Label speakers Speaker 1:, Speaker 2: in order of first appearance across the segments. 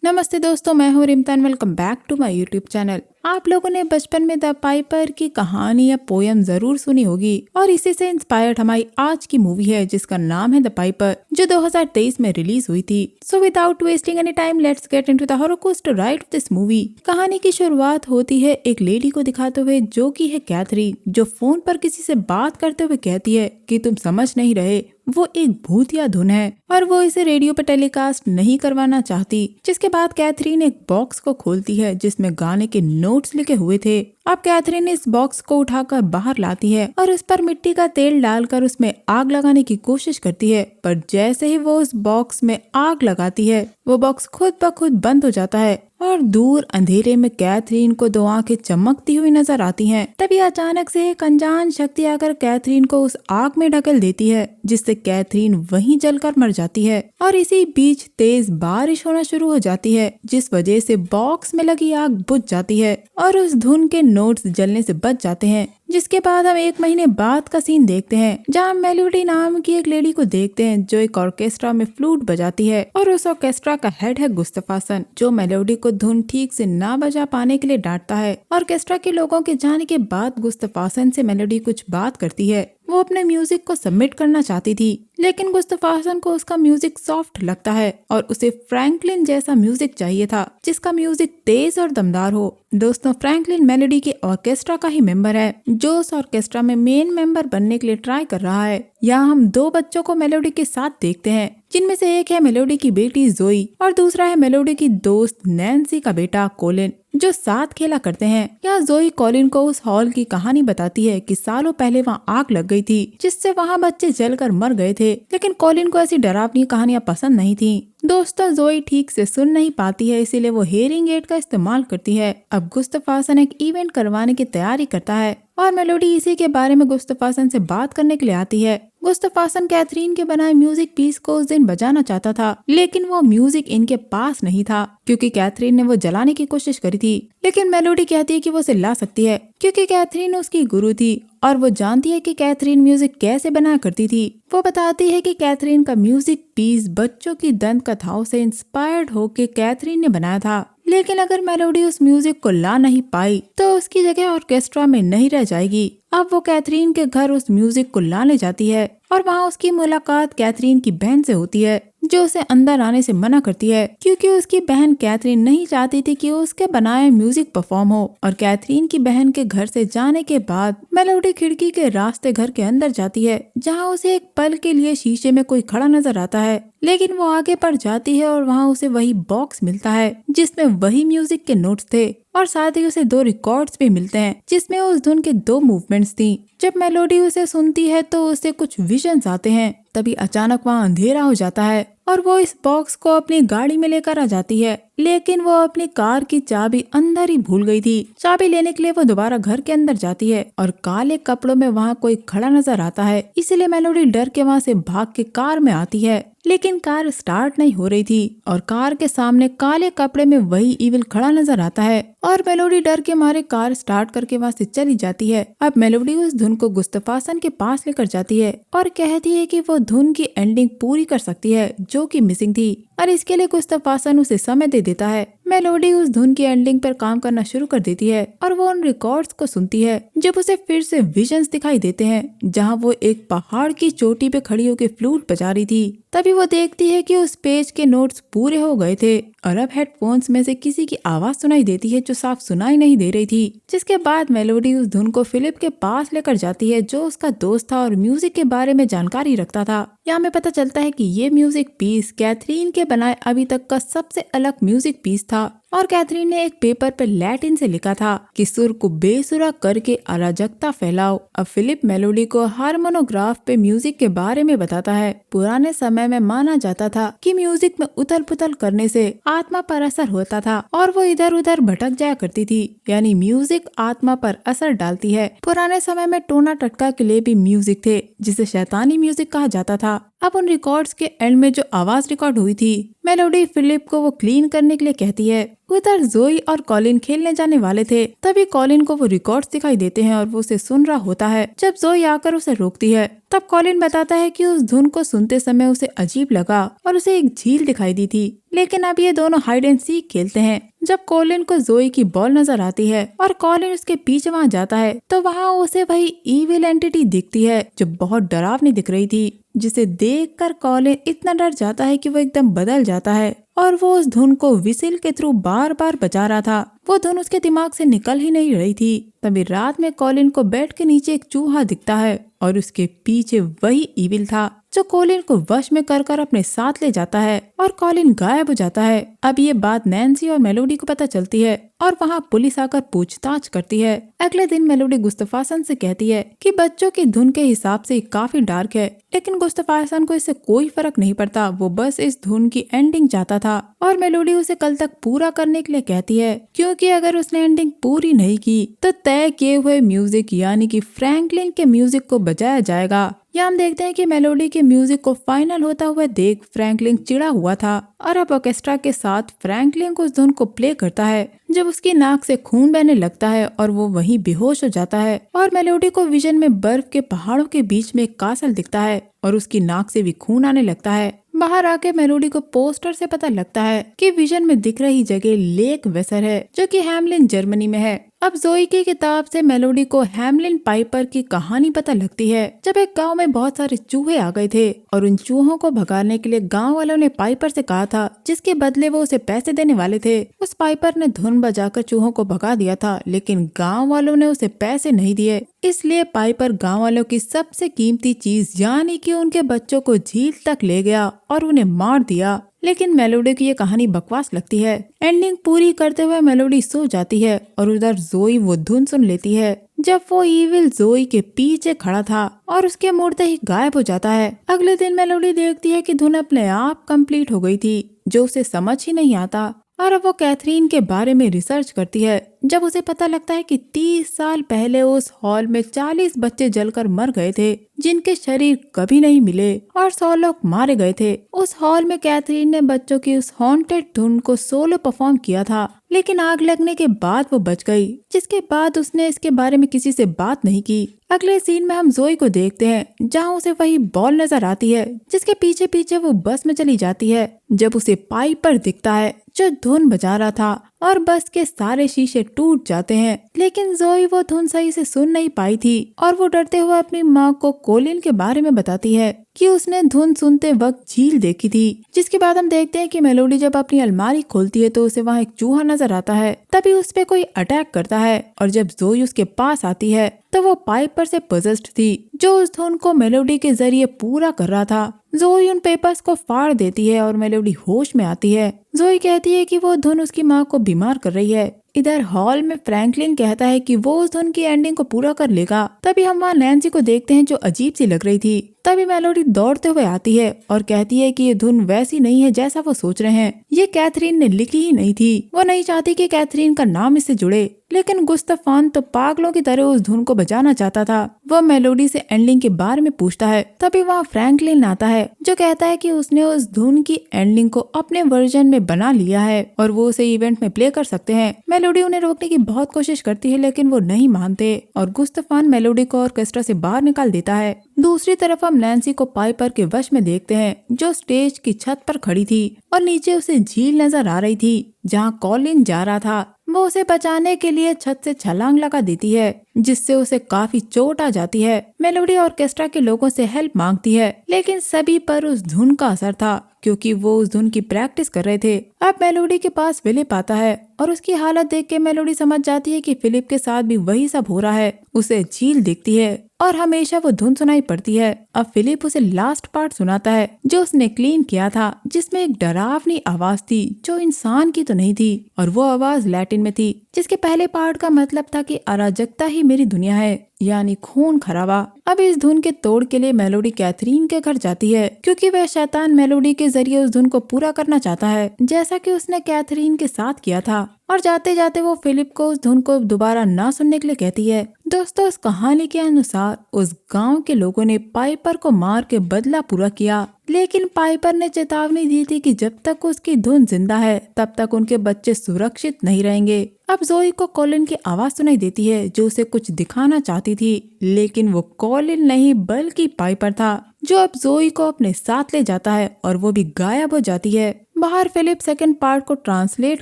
Speaker 1: नमस्ते दोस्तों, मैं हूँ Rimtan. Welcome back to my YouTube channel. आप लोगों ने बचपन में द पाइपर की कहानी या पोयम जरूर सुनी होगी और इसी से इंस्पायर्ड हमारी आज की मूवी है जिसका नाम है द पाइपर, जो 2023 में रिलीज हुई थी। So without wasting any time, let's get into the horror coaster ride of this movie. कहानी की शुरुआत होती है एक लेडी को दिखाते हुए जो की है कैथरीन, जो फोन पर किसी से बात करते हुए कहती है कि तुम समझ नहीं रहे, वो एक भूतिया धुन है और वो इसे रेडियो पर टेलीकास्ट नहीं करवाना चाहती। जिसके बाद कैथरीन एक बॉक्स को खोलती है जिसमें गाने के नोट्स लिखे हुए थे। अब कैथरीन इस बॉक्स को उठाकर बाहर लाती है और उस पर मिट्टी का तेल डालकर उसमें आग लगाने की कोशिश करती है, पर जैसे ही वो उस बॉक्स में आग लगाती है वो बॉक्स खुद ब खुद बंद हो जाता है और दूर अंधेरे में कैथरीन को दो आंखें चमकती हुई नजर आती हैं। तभी अचानक से एक अनजान शक्ति आकर कैथरीन को उस आग में ढकेल देती है, जिससे कैथरीन वहीं जलकर मर जाती है। और इसी बीच तेज बारिश होना शुरू हो जाती है, जिस वजह से बॉक्स में लगी आग बुझ जाती है और उस धुन के नोट्स जलने से बच जाते हैं। जिसके बाद हम 1 महीने बाद का सीन देखते हैं, जहाँ मेलोडी नाम की एक लेडी को देखते हैं जो एक ऑर्केस्ट्रा में फ्लूट बजाती है और उस ऑर्केस्ट्रा का हेड है गुस्ताफासन, जो मेलोडी को धुन ठीक से ना बजा पाने के लिए डांटता है। ऑर्केस्ट्रा के लोगों के जाने के बाद गुस्ताफासन से मेलोडी कुछ बात करती है। वो अपने म्यूजिक को सबमिट करना चाहती थी, लेकिन गुस्ताफासन को उसका म्यूजिक सॉफ्ट लगता है और उसे फ्रैंकलिन जैसा म्यूजिक चाहिए था, जिसका म्यूजिक तेज और दमदार हो। दोस्तों, फ्रैंकलिन मेलोडी के ऑर्केस्ट्रा का ही मेंबर है जो उस ऑर्केस्ट्रा में मेन मेंबर बनने के लिए ट्राई कर रहा है। यहाँ हम 2 बच्चों को मेलोडी के साथ देखते हैं, जिनमें से एक है मेलोडी की बेटी जोई और दूसरा है मेलोडी की दोस्त नैन्सी का बेटा कोलिन, जो साथ खेला करते हैं। यहाँ जोई कोलिन को उस हॉल की कहानी बताती है कि सालों पहले वहाँ आग लग गई थी, जिससे वहाँ बच्चे जलकर मर गए थे, लेकिन कोलिन को ऐसी डरावनी कहानियाँ पसंद नहीं थी। दोस्तों, जोई ठीक से सुन नहीं पाती है, इसीलिए वो हेयरिंग एड का इस्तेमाल करती है। अब गुस्ताफासन एक इवेंट करवाने की तैयारी करता है और मेलोडी इसी के बारे में गुस्ताफासन से बात करने के लिए आती है। गुस्ताफासन कैथरीन के बनाए म्यूजिक पीस को उस दिन बजाना चाहता था, लेकिन वो म्यूजिक इनके पास नहीं था क्योंकि कैथरीन ने वो जलाने की कोशिश करी थी। लेकिन मेलोडी कहती है कि वो उसे ला सकती है क्योंकि कैथरीन उसकी गुरु थी और वो जानती है कि कैथरीन म्यूजिक कैसे बनाया करती थी। वो बताती है कि कैथरीन का म्यूजिक पीस बच्चों की दंत कथाओं से इंस्पायर्ड होकर कैथरीन ने बनाया था, लेकिन अगर मेलोडी उस म्यूजिक को ला नहीं पाई तो उसकी जगह ऑर्केस्ट्रा में नहीं रह जाएगी। अब वो कैथरीन के घर उस म्यूजिक को लाने जाती है और वहाँ उसकी मुलाकात कैथरीन की बहन से होती है, जो उसे अंदर आने से मना करती है क्योंकि उसकी बहन कैथरीन नहीं चाहती थी कि उसके बनाए म्यूजिक परफॉर्म हो। और कैथरीन की बहन के घर से जाने के बाद मेलोडी खिड़की के रास्ते घर के अंदर जाती है, जहाँ उसे एक पल के लिए शीशे में कोई खड़ा नजर आता है, लेकिन वो आगे बढ़ जाती है और वहाँ उसे वही बॉक्स मिलता है जिसमें वही म्यूजिक के नोट्स थे और साथ ही उसे 2 रिकॉर्ड्स भी मिलते हैं जिसमें उस धुन के 2 मूवमेंट्स थी। जब मेलोडी उसे सुनती है तो उसे कुछ विजन्स आते हैं। तभी अचानक वहाँ अंधेरा हो जाता है और वो इस बॉक्स को अपनी गाड़ी में लेकर आ जाती है, लेकिन वो अपनी कार की चाबी अंदर ही भूल गई थी। चाबी लेने के लिए वो दोबारा घर के अंदर जाती है और काले कपड़ों में वहाँ कोई खड़ा नजर आता है, इसलिए मेलोडी डर के वहाँ से भाग के कार में आती है, लेकिन कार स्टार्ट नहीं हो रही थी और कार के सामने काले कपड़े में वही इविल खड़ा नजर आता है और मेलोडी डर के मारे कार स्टार्ट करके वहाँ से चली जाती है। अब मेलोडी उस धुन को गुस्ताफासन के पास लेकर जाती है और कहती है कि वो धुन की एंडिंग पूरी कर सकती है जो कि मिसिंग थी, और इसके लिए गुस्ताफासन उसे समय दे देता है। मेलोडी उस धुन की एंडिंग पर काम करना शुरू कर देती है और वो उन रिकॉर्ड्स को सुनती है जब उसे फिर से विजन्स दिखाई देते हैं, जहां वो एक पहाड़ की चोटी पे खड़ी होकर फ्लूट बजा रही थी। तभी वो देखती है कि उस पेज के नोट्स पूरे हो गए थे और अब हेडफोन्स में से किसी की आवाज सुनाई देती है जो साफ सुनाई नहीं दे रही थी। जिसके बाद मेलोडी उस धुन को फिलिप के पास लेकर जाती है, जो उसका दोस्त था और म्यूजिक के बारे में जानकारी रखता था। यहाँ में पता चलता है कि ये म्यूजिक पीस कैथरीन के बनाए अभी तक का सबसे अलग म्यूजिक पीस था और कैथरीन ने एक पेपर पर लैटिन से लिखा था कि सुर को बेसुरा करके अराजकता फैलाओ। अब फिलिप मेलोडी को हारमोनोग्राफ पे म्यूजिक के बारे में बताता है। पुराने समय में माना जाता था कि म्यूजिक में उथल पुथल करने से आत्मा पर असर होता था और वो इधर उधर भटक जाया करती थी, यानी म्यूजिक आत्मा पर असर डालती है। पुराने समय में टोना टटका के लिए भी म्यूजिक थे जिसे शैतानी म्यूजिक कहा जाता था। अब उन रिकॉर्ड्स के एंड में जो आवाज रिकॉर्ड हुई थी, मेलोडी फिलिप को वो क्लीन करने के लिए कहती है। उधर जोई और कॉलिन खेलने जाने वाले थे। तभी कॉलिन को वो रिकॉर्ड्स दिखाई देते हैं और वो उसे सुन रहा होता है। जब जोई आकर उसे रोकती है तब कॉलिन बताता है कि उस धुन को सुनते समय उसे अजीब लगा और उसे एक झील दिखाई दी थी। लेकिन अब ये दोनों हाइड एंड सीक खेलते हैं। जब कॉलिन को जोई की बॉल नजर आती है और कॉलिन उसके पीछे वहाँ जाता है तो वहाँ उसे वही इविल एंटिटी दिखती है जो बहुत डरावनी दिख रही थी, जिसे देखकर कॉलिन इतना डर जाता है कि वो एकदम बदल जाता है और वो उस धुन को विसिल के थ्रू बार बार बजा रहा था। वो धुन उसके दिमाग से निकल ही नहीं रही थी। तभी रात में कॉलिन को बेड के नीचे एक चूहा दिखता है और उसके पीछे वही इविल था जो कॉलिन को वश में कर अपने साथ ले जाता है और कॉलिन गायब हो जाता है। अब ये बात नैन्सी और मेलोडी को पता चलती है और वहाँ पुलिस आकर पूछताछ करती है। अगले दिन मेलोडी गुस्ताफासन से कहती है कि बच्चों की धुन के हिसाब से काफी डार्क है, लेकिन गुस्ताफासन को इससे कोई फर्क नहीं पड़ता। वो बस इस धुन की एंडिंग चाहता था और मेलोडी उसे कल तक पूरा करने के लिए कहती है, क्योंकि अगर उसने एंडिंग पूरी नहीं की तो तय किए हुए म्यूजिक यानी कि फ्रैंकलिन के म्यूजिक को बजाया जाएगा। यहाँ हम देखते हैं कि मेलोडी के म्यूजिक को फाइनल होता हुआ देख फ्रैंकलिन चिढ़ा हुआ था और अब ऑर्केस्ट्रा के साथ फ्रैंकलिन को उस धुन को प्ले करता है जब उसकी नाक से खून बहने लगता है और वो वहीं बेहोश हो जाता है। और मेलोडी को विजन में बर्फ के पहाड़ों के बीच में एक कासल दिखता है और उसकी नाक से भी खून आने लगता है। बाहर आके मेलोडी को पोस्टर से पता लगता है कि विजन में दिख रही जगह लेक वेसर है जो कि हैमलिन जर्मनी में है। अब जोई की किताब से मेलोडी को हैमलिन पाइपर की कहानी पता लगती है। जब एक गांव में बहुत सारे चूहे आ गए थे और उन चूहों को भगाने के लिए गांव वालों ने पाइपर से कहा था, जिसके बदले वो उसे पैसे देने वाले थे। उस पाइपर ने धुन बजाकर चूहों को भगा दिया था, लेकिन गांव वालों ने उसे पैसे नहीं दिए। इसलिए पाइपर गांव वालों की सबसे कीमती चीज यानी कि उनके बच्चों को झील तक ले गया और उन्हें मार दिया। लेकिन मेलोडी की ये कहानी बकवास लगती है। एंडिंग पूरी करते हुए मेलोडी सो जाती है और उधर जोई वो धुन सुन लेती है जब वो इविल जोई के पीछे खड़ा था और उसके मुड़ते ही गायब हो जाता है। अगले दिन मेलोडी देखती है कि धुन अपने आप कंप्लीट हो गई थी, जो उसे समझ ही नहीं आता और अब वो कैथरीन के बारे में रिसर्च करती है। जब उसे पता लगता है कि 30 साल पहले उस हॉल में 40 बच्चे जलकर मर गए थे जिनके शरीर कभी नहीं मिले और 100 लोग मारे गए थे। उस हॉल में कैथरीन ने बच्चों की उस हॉन्टेड धुन को सोलो परफॉर्म किया था, लेकिन आग लगने के बाद वो बच गई, जिसके बाद उसने इसके बारे में किसी से बात नहीं की। अगले सीन में हम जोई को देखते हैं जहाँ उसे वही बॉल नजर आती है जिसके पीछे पीछे वो बस में चली जाती है। जब उसे पाइपर दिखता है जो धुन बजा रहा था और बस के सारे शीशे टूट जाते हैं, लेकिन जोई वो धुन सही से सुन नहीं पाई थी और वो डरते हुए अपनी माँ को कॉलिन के बारे में बताती है कि उसने धुन सुनते वक्त झील देखी थी। जिसके बाद हम देखते हैं कि मेलोडी जब अपनी अलमारी खोलती है तो उसे वहाँ एक चूहा नजर आता है। तभी उस पे कोई अटैक करता है और जब जोई उसके पास आती है तो वो पाइपर से पोजेस्ड थी जो उस धुन को मेलोडी के जरिए पूरा कर रहा था। जोई उन पेपर्स को फाड़ देती है और मेलोडी होश में आती है। जोई कहती है कि वो धुन उसकी माँ को बीमार कर रही है। इधर हॉल में फ्रैंकलिन कहता है कि वो उस धुन की एंडिंग को पूरा कर लेगा। तभी हम वहाँ नैन्सी को देखते हैं जो अजीब सी लग रही थी। तभी मेलोडी दौड़ते हुए आती है और कहती है कि ये धुन वैसी नहीं है जैसा वो सोच रहे हैं। ये कैथरीन ने लिखी ही नहीं थी। वो नहीं चाहती कि कैथरीन का नाम इससे जुड़े, लेकिन गुस्ताफान तो पागलों की तरह उस धुन को बजाना चाहता था। वो मेलोडी से एंडिंग के बारे में पूछता है। तभी वहाँ फ्रैंकलिन आता है जो कहता है कि उसने उस धुन की एंडिंग को अपने वर्जन में बना लिया है और वो उसे इवेंट में प्ले कर सकते हैं। मेलोडी उन्हें रोकने की बहुत कोशिश करती है, लेकिन वो नहीं मानते और गुस्ताफान मेलोडी को ऑर्केस्ट्रा से बाहर निकाल देता है। दूसरी तरफ हम नैन्सी को पाइपर के वश में देखते हैं जो स्टेज की छत पर खड़ी थी और नीचे उसे झील नजर आ रही थी जहाँ कॉलिन जा रहा था। वो उसे बचाने के लिए छत से छलांग लगा देती है जिससे उसे काफी चोट आ जाती है। मेलोडी ऑर्केस्ट्रा के लोगों से हेल्प मांगती है, लेकिन सभी पर उस धुन का असर था क्योंकि वो उस धुन की प्रैक्टिस कर रहे थे। अब मेलोडी के पास फिलिप आता है और उसकी हालत देख के मेलोडी समझ जाती है कि फिलिप के साथ भी वही सब हो रहा है। उसे झील दिखती है और हमेशा वो धुन सुनाई पड़ती है। अब फिलिप उसे लास्ट पार्ट सुनाता है जो उसने क्लीन किया था, जिसमें एक डरावनी आवाज थी जो इंसान की तो नहीं थी और वो आवाज लैटिन में थी, जिसके पहले पार्ट का मतलब था कि अराजकता ही मेरी दुनिया है। यानी खून खराबा। अब इस धुन के तोड़ के लिए मेलोडी कैथरीन के घर जाती है, क्योंकि वह शैतान मेलोडी के जरिए उस धुन को पूरा करना चाहता है, जैसा कि उसने कैथरीन के साथ किया था। और जाते जाते वो फिलिप को उस धुन को दोबारा ना सुनने के लिए कहती है। दोस्तों, इस कहानी के अनुसार उस गांव के लोगों ने पाइपर को मार के बदला पूरा किया, लेकिन पाइपर ने चेतावनी दी थी कि जब तक उसकी धुन जिंदा है तब तक उनके बच्चे सुरक्षित नहीं रहेंगे। अब जोई को कॉलिन की आवाज सुनाई देती है, जो उसे कुछ दिखाना चाहती थी, लेकिन वो कॉलिन नहीं बल्कि पाइपर था, जो अब जोई को अपने साथ ले जाता है और वो भी गायब हो जाती है। बाहर फिलिप सेकंड पार्ट को ट्रांसलेट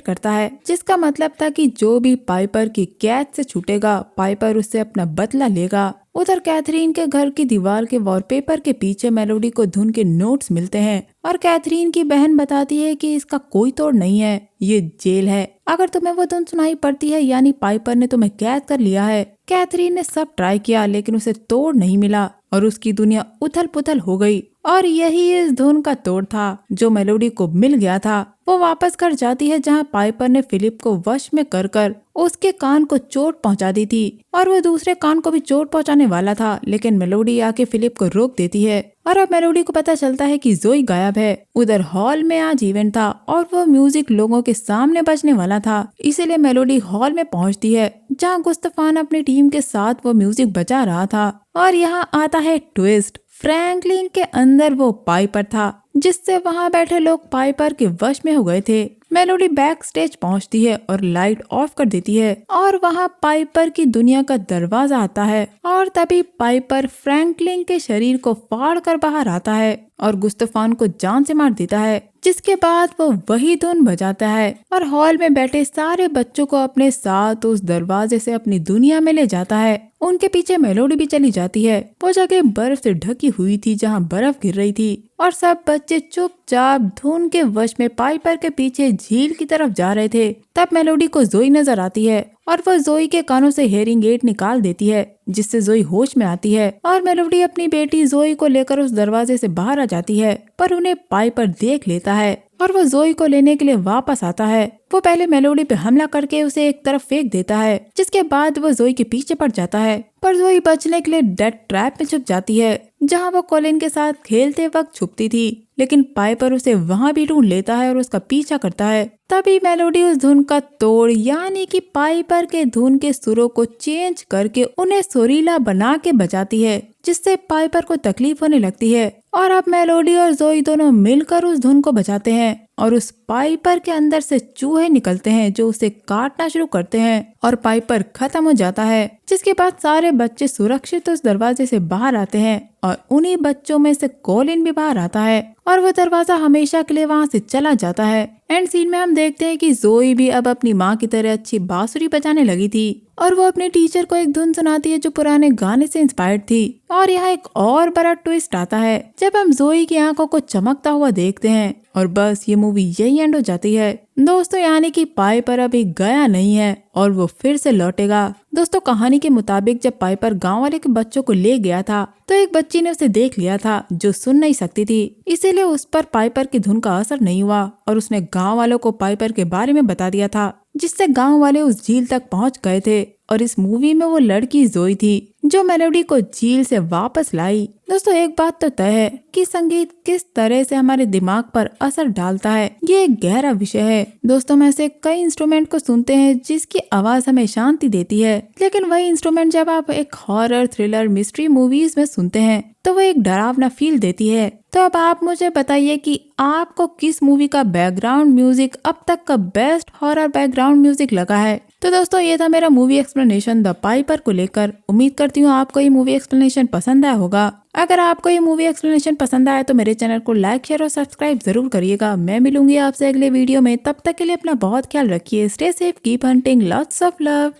Speaker 1: करता है, जिसका मतलब था कि जो भी पाइपर की कैद से छूटेगा, पाइपर उससे अपना बदला लेगा। उधर कैथरीन के घर की दीवार के वॉलपेपर के पीछे मेलोडी को धुन के नोट्स मिलते हैं और कैथरीन की बहन बताती है कि इसका कोई तोड़ नहीं है, ये जेल है। अगर तुम्हें वो धुन सुनाई पड़ती है यानी पाइपर ने तुम्हें कैद कर लिया है। कैथरीन ने सब ट्राई किया, लेकिन उसे तोड़ नहीं मिला और उसकी दुनिया उथल पुथल हो गई। और यही इस धुन का तोड़ था जो मेलोडी को मिल गया था। वो वापस घर जाती है, जहाँ पाइपर ने फिलिप को वश में कर उसके कान को चोट पहुंचा दी थी और वो दूसरे कान को भी चोट पहुंचाने वाला था, लेकिन मेलोडी आके फिलिप को रोक देती है। और अब मेलोडी को पता चलता है कि जोई गायब है। उधर हॉल में आज इवेंट था और वो म्यूजिक लोगों के सामने बजने वाला था, इसीलिए मेलोडी हॉल में पहुंचती है, जहाँ गुस्तफान अपनी टीम के साथ वो म्यूजिक बजा रहा था। और यहाँ आता है ट्विस्ट। फ्रैंकलिन के अंदर वो पाइपर था, जिससे वहाँ बैठे लोग पाइपर के वश में हो गए थे। मेलोडी बैक स्टेज पहुँचती है और लाइट ऑफ कर देती है और वहाँ पाइपर की दुनिया का दरवाजा आता है और तभी पाइपर फ्रैंकलिन के शरीर को फाड़ कर बाहर आता है और गुस्तफान को जान से मार देता है, जिसके बाद वो वही धुन बजाता है और हॉल में बैठे सारे बच्चों को अपने साथ उस दरवाजे से अपनी दुनिया में ले जाता है। उनके पीछे मेलोडी भी चली जाती है। वो जगह बर्फ से ढकी हुई थी, जहाँ बर्फ गिर रही थी और सब बच्चे चुपचाप धुन के वश में पाइपर के पीछे झील की तरफ जा रहे थे। तब मेलोडी को जोई नजर आती है और वो जोई के कानों से हेयरिंग एड निकाल देती है, जिससे जोई होश में आती है और मेलोडी अपनी बेटी जोई को लेकर उस दरवाजे से बाहर आ जाती है, पर उन्हें पाइपर देख लेता है और वो जोई को लेने के लिए वापस आता है। वो पहले मेलोडी पे हमला करके उसे एक तरफ फेंक देता है, जिसके बाद वो जोई के पीछे पड़ जाता है, पर जोई बचने के लिए डेथ ट्रैप में छुप जाती है, जहां वो कॉलिन के साथ खेलते वक्त छुपती थी, लेकिन पाइपर उसे वहां भी ढूंढ लेता है और उसका पीछा करता है। तभी मेलोडी उस धुन का तोड़ यानी कि पाइपर के धुन के सुरों को चेंज करके उन्हें सुरीला बना के बजाती है, जिससे पाइपर को तकलीफ होने लगती है। और अब मेलोडी और जोई दोनों मिलकर उस धुन को बजाते हैं और उस पाइपर के अंदर से चूहे निकलते हैं जो उसे काटना शुरू करते हैं और पाइपर खत्म हो जाता है, जिसके बाद सारे बच्चे सुरक्षित उस दरवाजे से बाहर आते हैं और उन्हीं बच्चों में से कॉलिन भी बाहर आता है और वो दरवाजा हमेशा के लिए वहाँ से चला जाता है। एंड सीन में हम देखते हैं कि जोई भी अब अपनी माँ की तरह अच्छी बांसुरी बजाने लगी थी और वो अपने टीचर को एक धुन सुनाती है जो पुराने गाने से इंस्पायर्ड थी। और यहाँ एक और बड़ा ट्विस्ट आता है जब हम जोई की आंखों को चमकता हुआ देखते हैं और बस ये मूवी यही एंड हो जाती है। दोस्तों, यानी कि पाइपर अभी गया नहीं है और वो फिर से लौटेगा। दोस्तों, कहानी के मुताबिक जब पाइपर गांव वाले के बच्चों को ले गया था तो एक बच्ची ने उसे देख लिया था जो सुन नहीं सकती थी, इसीलिए उस पर पाइपर की धुन का असर नहीं हुआ और उसने गांव वालों को पाइपर के बारे में बता दिया था, जिससे गांव वाले उस झील तक पहुंच गए थे। और इस मूवी में वो लड़की जोई थी जो मेलोडी को झील से वापस लाई। दोस्तों, एक बात तो तय है कि संगीत किस तरह से हमारे दिमाग पर असर डालता है, ये एक गहरा विषय है। दोस्तों, हम ऐसे कई इंस्ट्रूमेंट को सुनते हैं जिसकी आवाज हमें शांति देती है, लेकिन वही इंस्ट्रूमेंट जब आप एक हॉरर, थ्रिलर, मिस्ट्री मूवीज में सुनते हैं तो वो एक डरावना फील देती है। तो अब आप मुझे बताइए कि आपको किस मूवी का बैकग्राउंड म्यूजिक अब तक का बेस्ट हॉरर बैकग्राउंड म्यूजिक लगा है। तो दोस्तों, ये था मेरा मूवी एक्सप्लेनेशन द पाइपर को लेकर। उम्मीद करती हूँ आपको ये मूवी एक्सप्लेनेशन पसंद आया होगा। अगर आपको ये मूवी एक्सप्लेनेशन पसंद आया तो मेरे चैनल को लाइक, शेयर और सब्सक्राइब जरूर करिएगा। मैं मिलूंगी आपसे अगले वीडियो में, तब तक के लिए अपना बहुत ख्याल रखिए। Stay safe, keep hunting, lots of love.